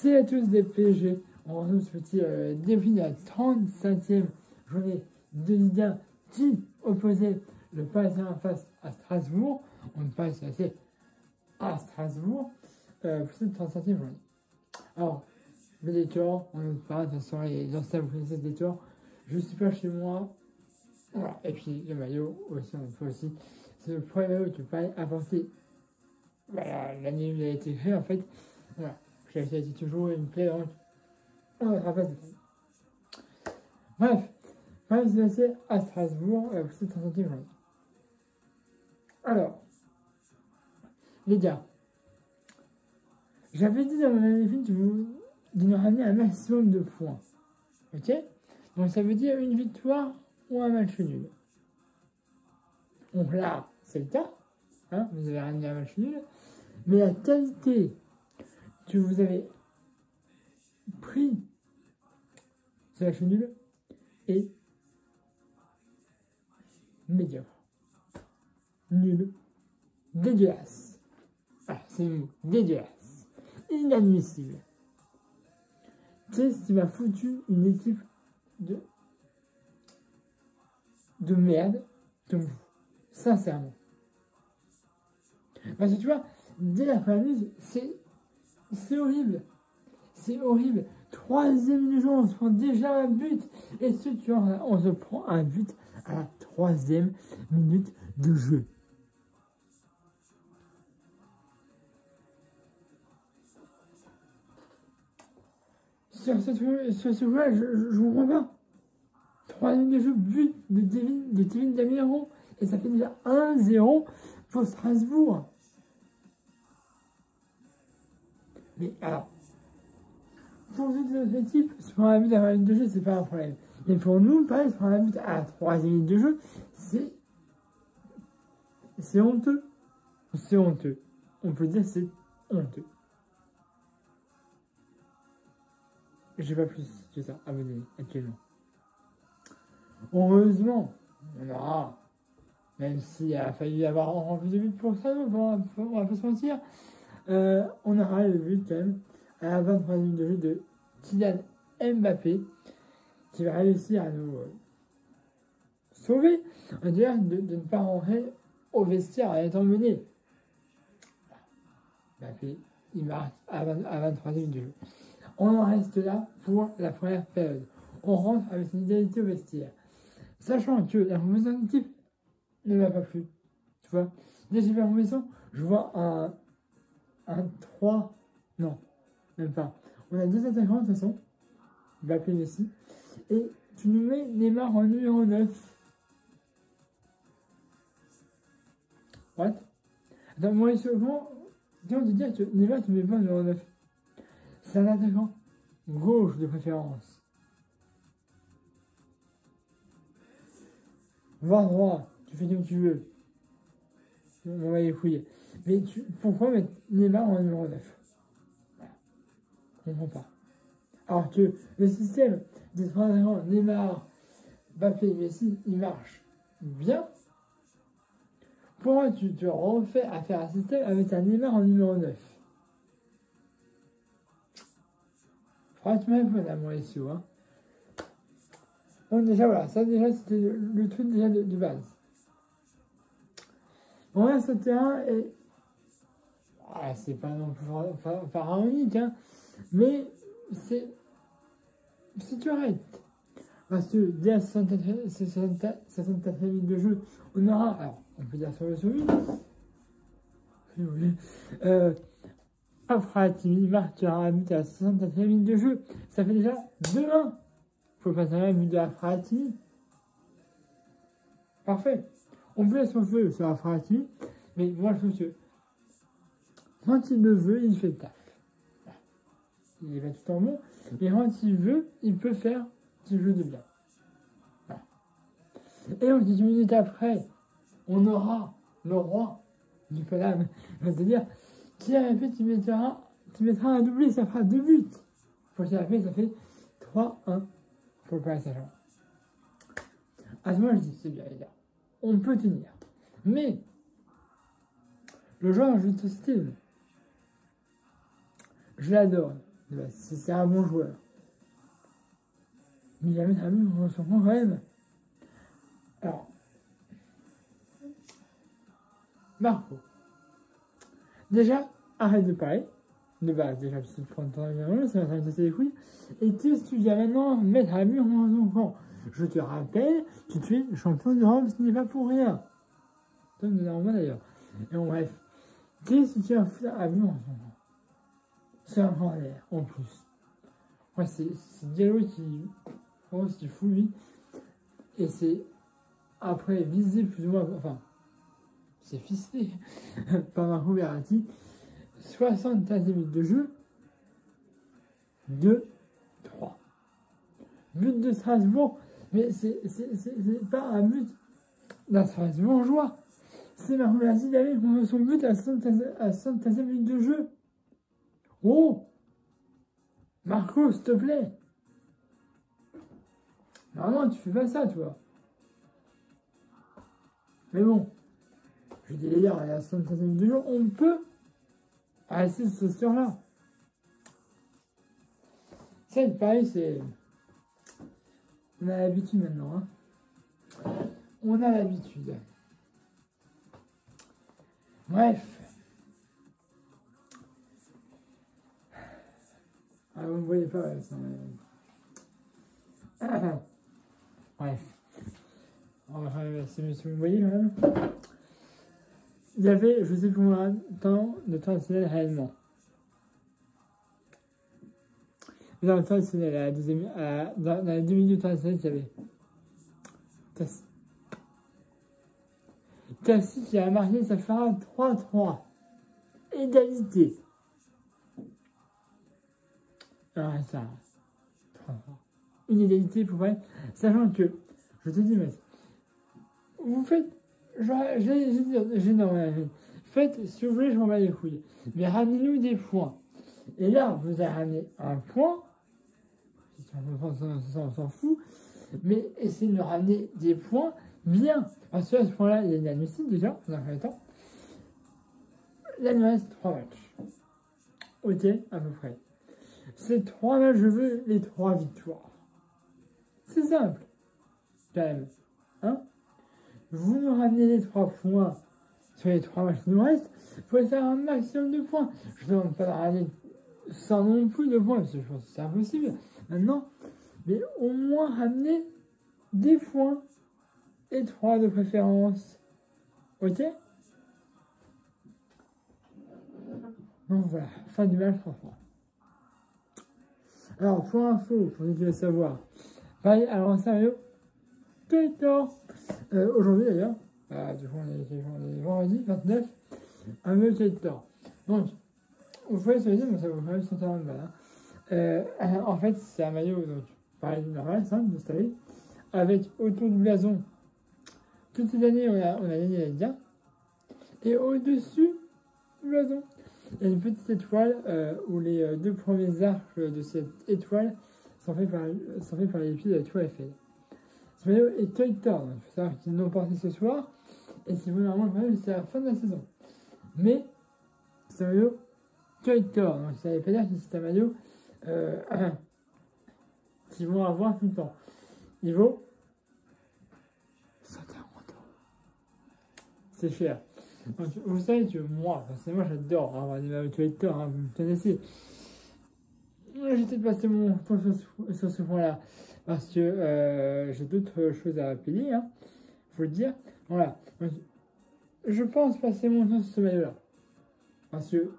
C'est à tous des PG. On retrouve ce petit défi de la 35e journée de Ligue 1 qui opposait le Paris Saint-Germain face à Strasbourg. On passe assez à Strasbourg pour cette 35e journée. Alors, le décor, on ne parle de toute façon, les anciens vous connaissez ce décor. Je suis pas chez moi. Voilà. Et puis le maillot aussi, on le fait aussi. C'est le premier maillot que Paris a porté. Voilà, l'année où il a été créé en fait. Voilà. J'ai acheté toujours une plaie, donc on ne va pas de Bref, Paris s'est passé à Strasbourg pour cette 35e journée. Alors, les gars, j'avais dit dans mon année de nous ramener un maximum de points. Ok? Donc ça veut dire une victoire ou un match nul. Donc là, c'est le cas. Hein, vous avez ramené un match nul. Mais la qualité que vous avez pris ce match nul est médiocre. Nul. Dégueulasse. Ah, c'est le mot. Dégueulasse. Inadmissible. C'est ce qui m'a foutu une équipe de merde comme vous. Sincèrement. Parce que tu vois, dès la première minute, c'est horrible. C'est horrible. 3e minute, on se prend déjà un but. Et ce tu vois, on se prend un but à la 3e minute de jeu. Sur ce jeu-là, je comprends pas. 3 minutes de jeu, but de Kevin Damiron. Et ça fait déjà 1-0 pour Strasbourg. Mais alors, pour toute notre équipe, se prendre un but à la minute de jeu, c'est pas un problème. Mais pour nous, pareil, se prendre un but à la 3e minute de jeu, c'est honteux. C'est honteux. On peut dire c'est honteux. J'ai pas plus que ça à vous donner actuellement. Heureusement, on aura, même s'il a fallu avoir encore plus de buts pour ça, on va pas se mentir, on aura le but quand même à la 23e minute de jeu de Kylian Mbappé qui va réussir à nous sauver, on va dire, de ne pas rentrer au vestiaire en étant mené. Mbappé, il marque à 23e minute de jeu. On en reste là pour la première période. On rentre avec une égalité au vestiaire. Sachant que la composition de l'équipe ne m'a pas plu. Tu vois, dès que j'ai fait la composition, je vois un 3. Non, même pas. On a 2 attaquants de toute façon. Mbappé Messi. Et tu nous mets Neymar en numéro 9. What? Attends, moi, comment on te dire que Neymar, tu ne mets pas en numéro 9? C'est un attaquant gauche de préférence. Voire droit, tu fais comme tu veux. On va les couilles. Mais pourquoi mettre Neymar en numéro 9? Voilà. Je comprends pas. Alors que le système des 3 attaquants, Neymar, Mbappé, Messi, il marche bien. Pourquoi tu te refais à faire un système avec un Neymar en numéro 9? Franchement, il faut la Mauricio, hein. Donc déjà, voilà, ça déjà, c'était le truc déjà de base. On reste au terrain et... Ah, c'est pas non plus pharaonique, hein. Mais c'est correct. Parce que dès la 64e minute de jeu, on aura... Alors, on peut dire sur le souris. Si vous voulez. Hakimi marquera un but à la 64e minute de jeu. Ça fait déjà 2-1. Faut passer un but de Hakimi. Parfait. On peut laisser son feu sur Hakimi. Mais moi, je trouve que quand il le veut, il fait le taf. Il est pas tout le temps bon. Mais quand il veut, il peut faire ce jeu de bien. Voilà. Et donc, 10 minutes après, on aura le roi du Paname. C'est-à-dire, qui a fait, tu mettras un doublé, ça fera 2 buts. Pour qu'il a fait, ça fait 3-1 pour le Paris Saint-Germain. À ce moment, je dis, c'est bien, les gars. On peut tenir. Mais, le joueur joue ce style. Je l'adore. Bah, si c'est un bon joueur. Mais il a mis un but contre son camp quand même. Alors, Marco. Déjà, arrête de parler. De base, déjà, parce que tu prends le temps de ça va t'intéresser les couilles. Et qu'est-ce que tu viens maintenant mettre un mur dans ton camp? Je te rappelle que tu es champion d'Europe, ce n'est pas pour rien. Comme de normal d'ailleurs. Et bon, bref. Qu'est-ce que tu vas faire à mur dans ton camp? C'est un grand air, en plus. Ouais, c'est Diallo qui fout lui. Et c'est après visé plus ou moins, enfin, c'est ficelé par Marco Verratti. 75 minutes de jeu, 2-3. But de Strasbourg, mais c'est pas un but d'un Strasbourgeois. C'est Marco Verratti qui avait son but à 75 minutes de jeu. Oh, Marco, s'il te plaît. Normalement, tu fais pas ça, toi. Mais bon, je dis les gars, à 75 minutes de jeu, on peut arrêter ce score-là. Ça, pareil, c'est... On a l'habitude maintenant, hein. On a l'habitude. Bref. Ah, vous ne voyez pas, ouais, ça... Bref. C'est mieux si vous me voyez, quand même. Il y avait, je sais combien de temps de traditionnel réellement. Dans le traditionnel, dans les 2 minutes traditionnelles, il y avait Tassi qui a marqué, ça fera 3-3. Égalité. Alors ça, 3-3. Une égalité pour vrai. Sachant que, je te dis, mais vous faites, j'ai normalement. Faites, si vous voulez, je m'en bats les couilles. Mais ramenez-nous des points. Et là, vous avez ramené un point. On s'en fout. Mais essayez de nous ramener des points bien. Parce qu'à ce point-là, il y a une admissible déjà, dans un premier temps. Là, il nous reste 3 matchs. Ok, à peu près. Ces 3 matchs, je veux les 3 victoires. C'est simple. Quand même. Hein? Vous nous ramenez les 3 points sur les 3 matchs qui nous restent. Il faut faire un maximum de points. Je ne demande pas de ramener 100 non plus de points, parce que je pense que c'est impossible maintenant. Mais au moins ramener des points. Et 3 de préférence. Ok? Donc voilà, fin du match 3-3. Alors, pour info, pour ceux qui veulent savoir, pareil, alors sérieux, Twitter, aujourd'hui d'ailleurs, du coup on est vendredi 29, un maillot Twitter. Donc, vous pouvez se dire, mais ça vous fait 140 balles. En fait, c'est un maillot, donc, pareil, normal, simple, installé, avec autour du blason. Toutes ces années, on a gagné la Ligue 1. Et au-dessus du blason, il y a une petite étoile où les 2 premiers arcs de cette étoile sont faits par les pieds de la Tour Eiffel. Ce maillot est Twitter, donc il faut savoir qu'ils l'ont porté ce soir. Et si vous normalement le maillot jusqu'à la fin de la saison. Mais c'est un maillot Twitter, donc ça ne veut pas dire que c'est un maillot qu'ils vont avoir tout le temps. Il vaut 140 €. C'est cher. Donc, vous savez que moi, personnellement, j'adore avoir des maillots Twitter, hein, vous me connaissez. J'ai peut-être passé mon temps sur ce point-là, parce que j'ai d'autres choses à payer, hein, faut le dire. Voilà. Donc, je pense passer mon temps sur ce maillot-là. Parce que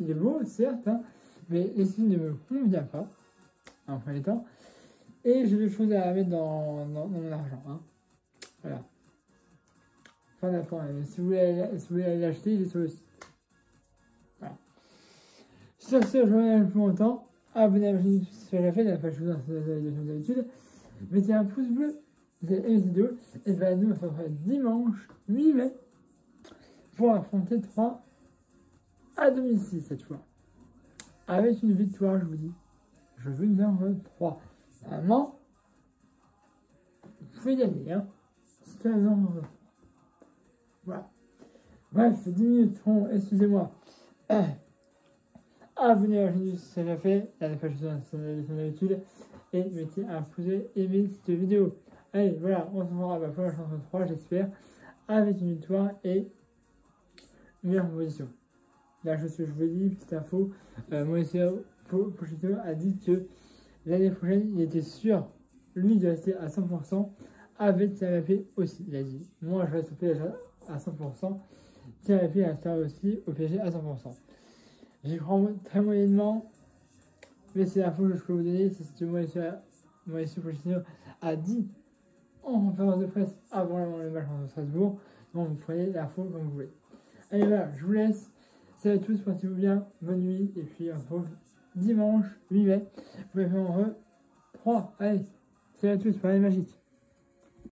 il est beau, certes, hein, mais les signes ne me convient pas, en premier temps. Et j'ai d'autres choses à mettre dans mon argent. Hein. Voilà. Fin d'affaire. Si vous voulez aller l'acheter, il est sur le site. Voilà. Sur ce, je vous remercie plus longtemps. Abonnez-vous à la chaîne si ce n'est pas fait, il n'y a pas de chose comme d'habitude. Mettez un pouce bleu, vous avez aimé cette vidéo. Et bien, nous, on se retrouve dimanche 8 mai pour affronter 3 à domicile cette fois. Avec une victoire, je vous dis. Je veux une heure 3. Normalement, vous pouvez gagner, hein. C'est un heure. Voilà. Bref, 10 minutes, excusez-moi. abonnez à la chaîne si c'est déjà fait, la page de son habitude, et mettez un pouce bleu, aimez cette vidéo. Allez, voilà, on se revoit pour la chanson 3, j'espère, avec une victoire et une meilleure position. La chose que je vous dis, petite info, Mauricio Pochettino a dit que l'année prochaine, il était sûr, lui, de rester à 100%, avec Mbappé aussi, il a dit. Moi, je reste au PSG à 100%, Mbappé restera aussi au PSG à 100%. J'y crois très moyennement, mais c'est l'info que je peux vous donner, c'est ce que Mauricio Pochettino a dit en conférence de presse avant le match contre Strasbourg. Donc, vous prenez l'info comme vous voulez. Allez, voilà, je vous laisse. Salut à tous, portez-vous bien, bonne nuit, et puis on se retrouve dimanche 8 mai. Vous pouvez faire en 3. Allez, salut à tous, pareil magique.